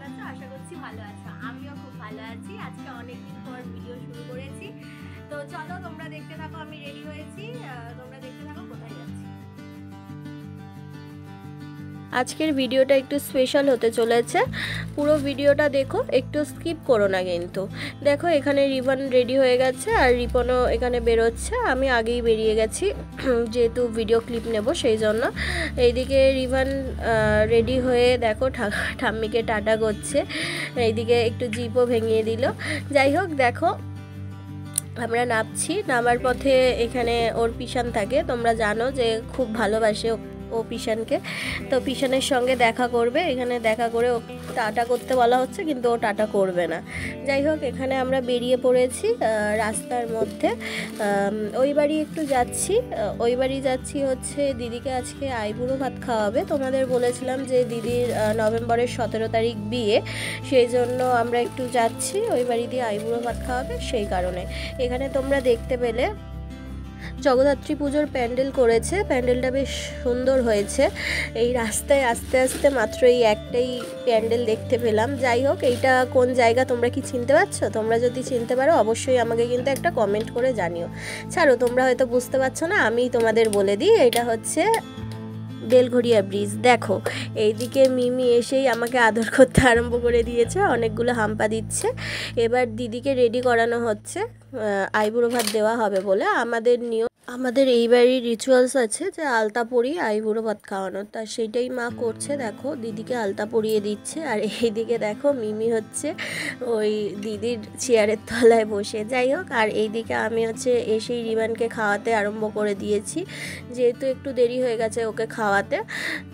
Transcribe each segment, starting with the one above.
কেমন আছো? আশা করছি ভালো আছো। আমিও খুব ভালো আছি। আজকে অনেকদিন পর ভিডিও শুরু করেছি, তো চলো তোমরা দেখতে থাকো। আমি রেডি হয়েছি, তোমরা দেখতে থাকো কোথায় যাচ্ছি। আজকের ভিডিওটা একটু স্পেশাল হতে চলেছে, পুরো ভিডিওটা দেখো, একটু স্কিপ করো না কিন্তু। দেখো এখানে রিবন রেডি হয়ে গেছে আর রিবনও এখানে বেরোচ্ছে। আমি আগেই বেরিয়ে গেছি যেহেতু ভিডিও ক্লিপ নেব সেই জন্য। এইদিকে রিবন রেডি হয়ে দেখো ঠাম্মিকে টাটা করছে, এইদিকে একটু জিপও ভেঙিয়ে দিল। যাই হোক দেখো আমরা নামছি, নামার পথে এখানে ওর পিসান থাকে, তোমরা জানো যে খুব ভালোবাসে ও পিসানকে। তো পিসানের সঙ্গে দেখা করবে, এখানে দেখা করে ও টাটা করতে বলা হচ্ছে কিন্তু ও টাটা করবে না। যাই হোক এখানে আমরা বেরিয়ে পড়েছি রাস্তার মধ্যে। ওই বাড়ি একটু যাচ্ছি, ওই বাড়ি যাচ্ছি হচ্ছে দিদিকে আজকে আইবুড়ো ভাত খাওয়াবে। তোমাদের বলেছিলাম যে দিদির নভেম্বরের 17 তারিখ বিয়ে, সেই জন্য আমরা একটু যাচ্ছি ওই বাড়ি দিয়ে আইবুড়ো ভাত খাওয়াবে, সেই কারণে। এখানে তোমরা দেখতে পেলে জগদ্ধাত্রী পুজোর প্যান্ডেল করেছে, প্যান্ডেলটা বেশ সুন্দর হয়েছে। এই রাস্তায় আস্তে আস্তে মাত্র এই একটাই প্যান্ডেল দেখতে পেলাম। যাই হোক এইটা কোন জায়গা তোমরা কি চিনতে পারছো? তোমরা যদি চিনতে পারো অবশ্যই আমাকে কিন্তু একটা কমেন্ট করে জানিও। ছাড়ো, তোমরা হয়তো বুঝতে পারছো না, আমি তোমাদের বলে দিই। এটা হচ্ছে বেলঘড়িয়া ব্রিজ। দেখো এইদিকে মিমি এসেই আমাকে আদর করতে আরম্ভ করে দিয়েছে, অনেকগুলো হাম্পা দিচ্ছে। এবার দিদিকে রেডি করানো হচ্ছে, আইবুড়ো ভাত দেওয়া হবে বলে। আমাদের এই বাড়ির রিচুয়ালস আছে যে আলতা পরিয়ে আইবুড়ো ভাত খাওয়ানোর, তা সেইটাই মা করছে। দেখো দিদিকে আলতা পরিয়ে দিচ্ছে, আর এইদিকে দেখো মিমি হচ্ছে ওই দিদির চেয়ারের তলায় বসে। যাই হোক, আর এইদিকে আমি হচ্ছে এসেই রিবানকে খাওয়াতে আরম্ভ করে দিয়েছি, যেহেতু একটু দেরি হয়ে গেছে ওকে খাওয়াতে।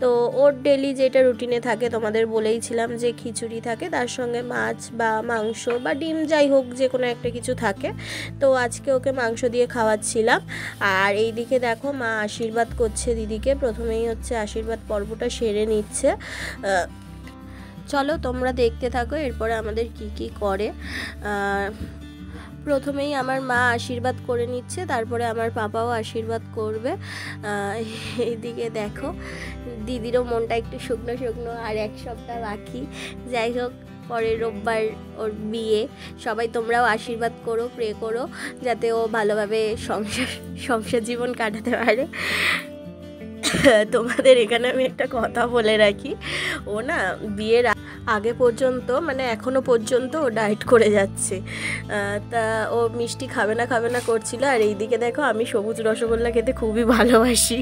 তো ওর ডেলি যেটা রুটিনে থাকে, তোমাদের বলেইছিলাম যে খিচুড়ি থাকে, তার সঙ্গে মাছ বা মাংস বা ডিম, যাই হোক যে কোনো একটা কিছু থাকে। তো আজকে ওকে মাংস দিয়ে খাওয়াচ্ছিলাম। আর এইদিকে দেখো মা আশীর্বাদ করছে দিদিকে, প্রথমেই হচ্ছে আশীর্বাদ পর্বটা সেরে নিচ্ছে। চলো তোমরা দেখতে থাকো এরপরে আমাদের কি করে। প্রথমেই আমার মা আশীর্বাদ করে নিচ্ছে, তারপরে আমার পাপাও আশীর্বাদ করবে। এইদিকে দেখো দিদিরও মনটা একটু শুকনো শুকনো, আর এক সপ্তাহ বাকি। যাই হোক পরের রোববার ওর বিয়ে, সবাই তোমরাও আশীর্বাদ করো, প্রে করো যাতে ও ভালোভাবে সংসার জীবন কাটাতে পারে। তোমাদের এখানে আমি একটা কথা বলে রাখি, ও না বিয়ের আগে পর্যন্ত, মানে এখনও পর্যন্ত ও ডায়েট করে যাচ্ছে। তা ও মিষ্টি খাবে না করছিল। আর এইদিকে দেখো আমি সবুজ রসগোল্লা খেতে খুবই ভালোবাসি,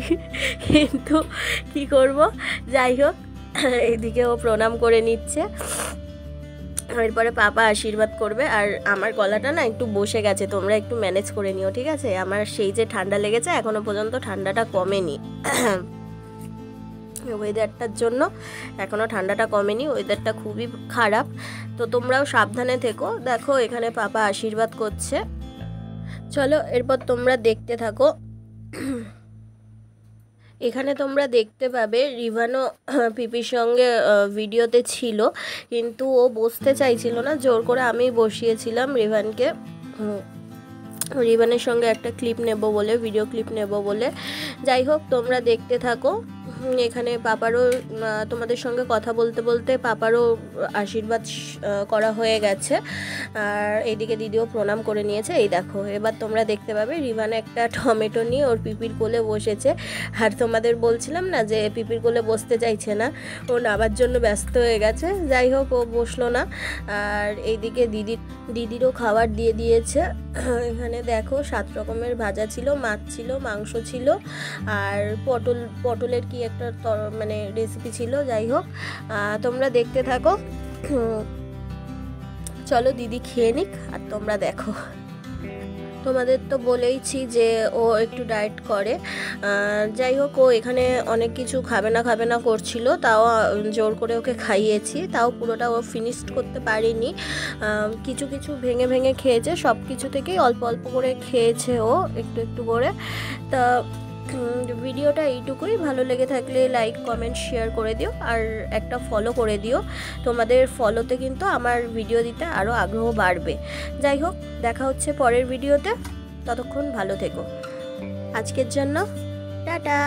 কিন্তু কি করব। যাই হোক এইদিকে ও প্রণাম করে নিচ্ছে, এরপরে পাপা আশীর্বাদ করবে। আর আমার গলাটা না একটু বসে গেছে, তোমরা একটু ম্যানেজ করে নিও, ঠিক আছে? আমার সেই যে ঠান্ডা লেগেছে, এখনও পর্যন্ত ঠান্ডাটা কমেনি। ওয়েদারটার জন্য এখনও ঠান্ডাটা কমেনি, ওয়েদারটা খুবই খারাপ। তো তোমরাও সাবধানে থেকো। দেখো এখানে পাপা আশীর্বাদ করছে, চলো এরপর তোমরা দেখতে থাকো। এখানে তোমরা দেখতে পাবে রিভানও পিপির সঙ্গে ভিডিওতে ছিল, কিন্তু ও বসতে চাইছিল না, জোর করে আমি বসিয়েছিলাম রিভানকে। রিভানের সঙ্গে একটা ক্লিপ নেব বলে, ভিডিও ক্লিপ নেব বলে। যাই হোক তোমরা দেখতে থাকো। এখানে পাপারও, তোমাদের সঙ্গে কথা বলতে বলতে পাপারও আশীর্বাদ করা হয়ে গেছে, আর এইদিকে দিদিও প্রণাম করে নিয়েছে। এই দেখো এবার তোমরা দেখতে পাবে রিভান একটা টমেটো নিয়ে ওর পিপির কোলে বসেছে। আর তোমাদের বলছিলাম না যে পিপির কোলে বসতে চাইছে না, ও নাবার জন্য ব্যস্ত হয়ে গেছে। যাই হোক ও বসলো না। আর এইদিকে দিদিরও খাবার দিয়ে দিয়েছে। এখানে দেখো 7 রকমের ভাজা ছিল, মাছ ছিল, মাংস ছিল, আর পটলের কি একটা মানে রেসিপি ছিল। যাই হোক তোমরা দেখতে থাকো। চলো দিদি খেয়ে নিক আর তোমরা দেখো। তোমাদের তো বলেইছি যে ও একটু ডায়েট করে। যাই হোক ও এখানে অনেক কিছু খাবে না করছিল, তাও জোর করে ওকে খাইয়েছি, তাও পুরোটা ও ফিনিশড করতে পারিনি। কিছু ভেঙে খেয়েছে, সব কিছু থেকেই অল্প অল্প করে খেয়েছে ও, একটু করে। তা ভিডিওটা এইটুকুই। ভালো লেগে থাকলে লাইক কমেন্ট শেয়ার করে দিও, আর একটা ফলো করে দিও। তোমাদের ফলোতে কিন্তু আমার ভিডিও দিতে আরও আগ্রহ বাড়বে। যাই হোক দেখা হচ্ছে পরের ভিডিওতে, ততক্ষণ ভালো থেকো। আজকের জন্য টাটা।